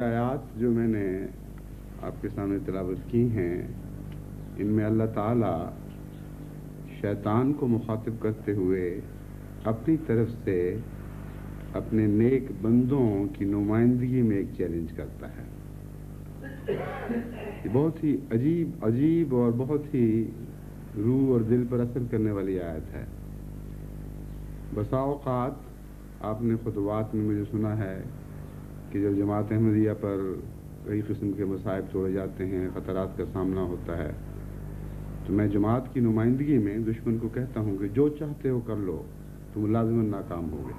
آیات جو میں نے آپ کے سامنے تلاوت کی ہیں، ان میں اللہ تعالیٰ شیطان کو مخاطب کرتے ہوئے اپنی طرف سے اپنے نیک بندوں کی نمائندگی میں ایک چیلنج کرتا ہے۔ یہ بہت ہی عجیب اور بہت ہی روح اور دل پر اثر کرنے والی آیت ہے۔ بسا اوقات آپ نے خطبات میں مجھے سنا ہے کہ جب جماعت احمدیہ پر کئی قسم کے مصائب چھوڑے جاتے ہیں، خطرات کا سامنا ہوتا ہے، تو میں جماعت کی نمائندگی میں دشمن کو کہتا ہوں کہ جو چاہتے ہو کر لو، تم لازماً ناکام ہوگے۔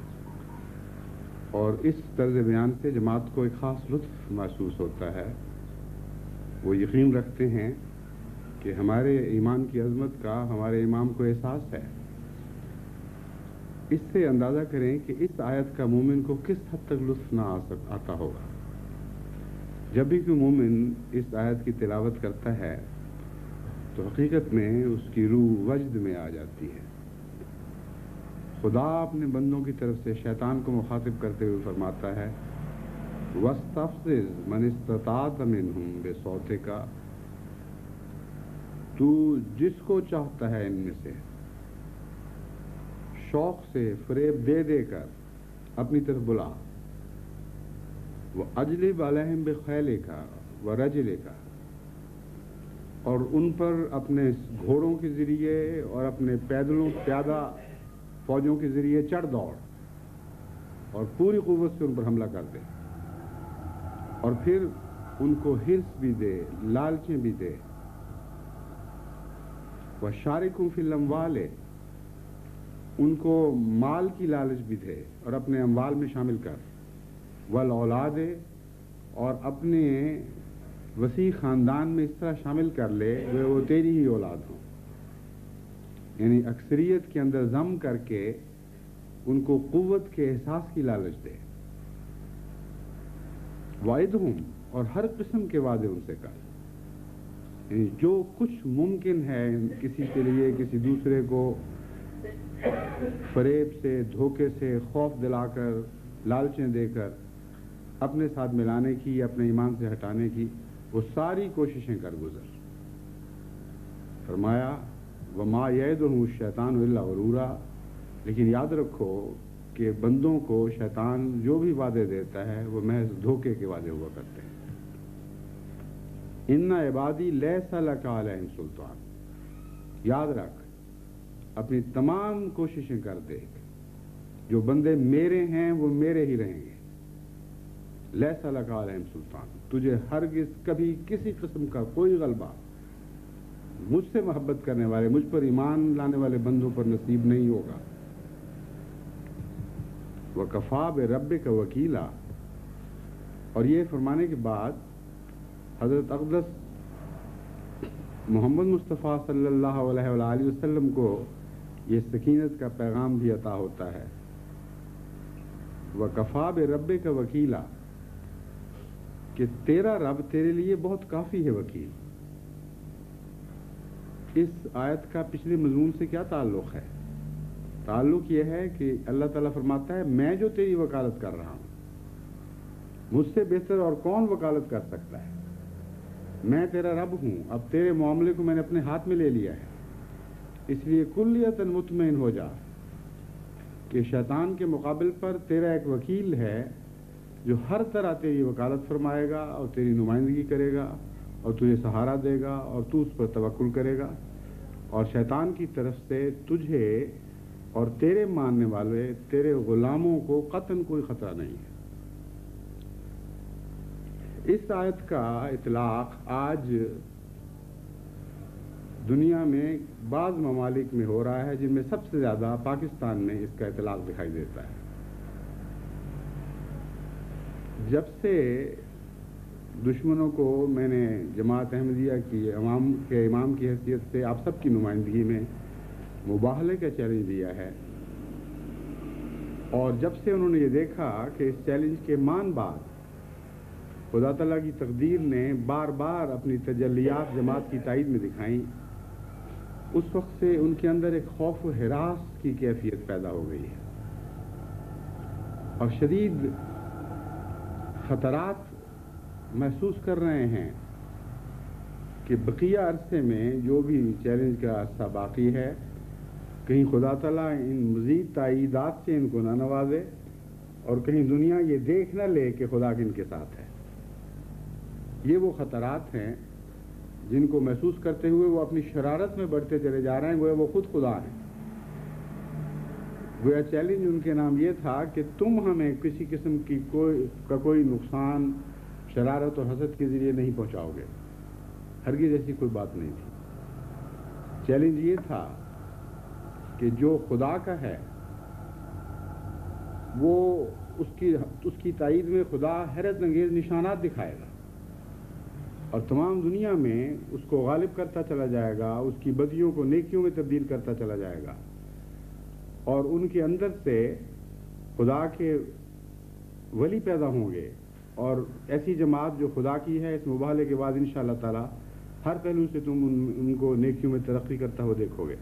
اور اس طرز بیان سے جماعت کو ایک خاص لطف محسوس ہوتا ہے۔ وہ یقین رکھتے ہیں کہ ہمارے ایمان کی عظمت کا ہمارے امام کو احساس ہے۔ اس سے اندازہ کریں کہ اس آیت کا مومن کو کس حد تک لطف نہ آتا ہوگا۔ جب بھی کوئی مومن اس آیت کی تلاوت کرتا ہے تو حقیقت میں اس کی روح وجد میں آ جاتی ہے۔ خدا اپنے بندوں کی طرف سے شیطان کو مخاطب کرتے ہوئے فرماتا ہے، وَاسْتَفْزِزْ مَنِ اسْتَطَعْتَ مِنْهُمْ بِصَوْتِكَ، تو جس کو چاہتا ہے ان میں سے شوق سے فریب دے دے کر اپنی طرف بلا، وَأَجْلِبْ عَلَيْهِمْ بِخَيْلِكَ وَرَجِلِكَ، اور ان پر اپنے گھوڑوں کے ذریعے اور اپنے پیادہ فوجوں کے ذریعے چڑھ دوڑ اور پوری قوت سے ان پر حملہ کر دے، اور پھر ان کو ہرس بھی دے، لالچیں بھی دے، وَشَارِكُمْ فِي الْأَمْوَالِ، ان کو مال کی لالچ بھی دے اور اپنے اموال میں شامل کر، والأولاد، اور اپنے وسیع خاندان میں اس طرح شامل کر لے وہ تیری ہی اولاد ہوں، یعنی اکثریت کے اندر ضم کر کے ان کو قوت کے احساس کی لالچ دے، وعدہم، اور ہر قسم کے وعدے ان سے کر، یعنی جو کچھ ممکن ہے کسی کے لیے کسی دوسرے کو فریب سے، دھوکے سے، خوف دلا کر، لالچیں دے کر اپنے ساتھ ملانے کی، اپنے ایمان سے ہٹانے کی، وہ ساری کوششیں کر گزر۔ فرمایا وَمَا يَعِدُهُمُ الشَّيْطَانُ إِلَّا غُرُورًا، لیکن یاد رکھو کہ بندوں کو شیطان جو بھی وعدے دیتا ہے وہ محض دھوکے کے وعدے ہوا کرتے ہیں۔ إِنَّ عِبَادِي لَيْسَ لَكَ عَلَيْهِمْ سُلْطَانٌ، یاد رکھ، اپنی تمام کوششیں کر دے، جو بندے میرے ہیں وہ میرے ہی رہیں گے۔ لیس لک علیہم سلطان، تجھے ہرگز کبھی کسی قسم کا کوئی غلبہ مجھ سے محبت کرنے والے، مجھ پر ایمان لانے والے بندوں پر نصیب نہیں ہوگا۔ وَکَفَىٰ بِرَبِّکَ وَکیلا، اور یہ فرمانے کے بعد حضرت اقدس محمد مصطفیٰ صلی اللہ علیہ وآلہ وسلم کو یہ سکینت کا پیغام بھی عطا ہوتا ہے، وَکَفَىٰ بِرَبِّکَ وَکیلا، کہ تیرا رب تیرے لیے بہت کافی ہے وکیل۔ اس آیت کا پچھلے مضمون سے کیا تعلق ہے؟ تعلق یہ ہے کہ اللہ تعالیٰ فرماتا ہے میں جو تیری وکالت کر رہا ہوں، مجھ سے بہتر اور کون وکالت کر سکتا ہے؟ میں تیرا رب ہوں، اب تیرے معاملے کو میں نے اپنے ہاتھ میں لے لیا ہے، اس لیے کلیتاً مطمئن ہو جا کہ شیطان کے مقابل پر تیرا ایک وکیل ہے جو ہر طرح تیری وکالت فرمائے گا اور تیری نمائندگی کرے گا اور تجھے سہارا دے گا اور تو اس پر توکل کرے گا، اور شیطان کی طرف سے تجھے اور تیرے ماننے والے تیرے غلاموں کو قطعاً کوئی خطرہ نہیں ہے۔ اس آیت کا اطلاق آج دنیا میں بعض ممالک میں ہو رہا ہے، جن میں سب سے زیادہ پاکستان میں اس کا اطلاق دکھائی دیتا ہے۔ جب سے دشمنوں کو میں نے جماعت احمدیہ کی عوام کے امام کی حیثیت سے آپ سب کی نمائندگی میں مباہلے کا چیلنج دیا ہے، اور جب سے انہوں نے یہ دیکھا کہ اس چیلنج کے مان بعد خدا تعالیٰ کی تقدیر نے بار بار اپنی تجلیات جماعت کی تائید میں دکھائیں، اس وقت سے ان کے اندر ایک خوف و ہراس کی کیفیت پیدا ہو گئی ہے، اور شدید خطرات محسوس کر رہے ہیں کہ بقیہ عرصے میں جو بھی چیلنج کا عرصہ باقی ہے، کہیں خدا تعالیٰ ان مزید تائیدات سے ان کو نہ نوازے اور کہیں دنیا یہ دیکھ نہ لے کہ خدا کن کے ساتھ ہے۔ یہ وہ خطرات ہیں جن کو محسوس کرتے ہوئے وہ اپنی شرارت میں بڑھتے چلے جا رہے ہیں، گویا وہ خود خدا ہیں۔ گویا چیلنج ان کے نام یہ تھا کہ تم ہمیں کسی قسم کی کوئی نقصان شرارت اور حسد کے ذریعے نہیں پہنچاؤ گے۔ ہرگز ایسی کوئی بات نہیں تھی۔ چیلنج یہ تھا کہ جو خدا کا ہے وہ اس کی تائید میں خدا حیرت انگیز نشانات دکھائے گا اور تمام دنیا میں اس کو غالب کرتا چلا جائے گا، اس کی بدیوں کو نیکیوں میں تبدیل کرتا چلا جائے گا، اور ان کے اندر سے خدا کے ولی پیدا ہوں گے، اور ایسی جماعت جو خدا کی ہے۔ اس مباہلے کے بعد انشاءاللہ تعالی ہر پہلو سے تم ان کو نیکیوں میں ترقی کرتا ہوا دیکھو گے۔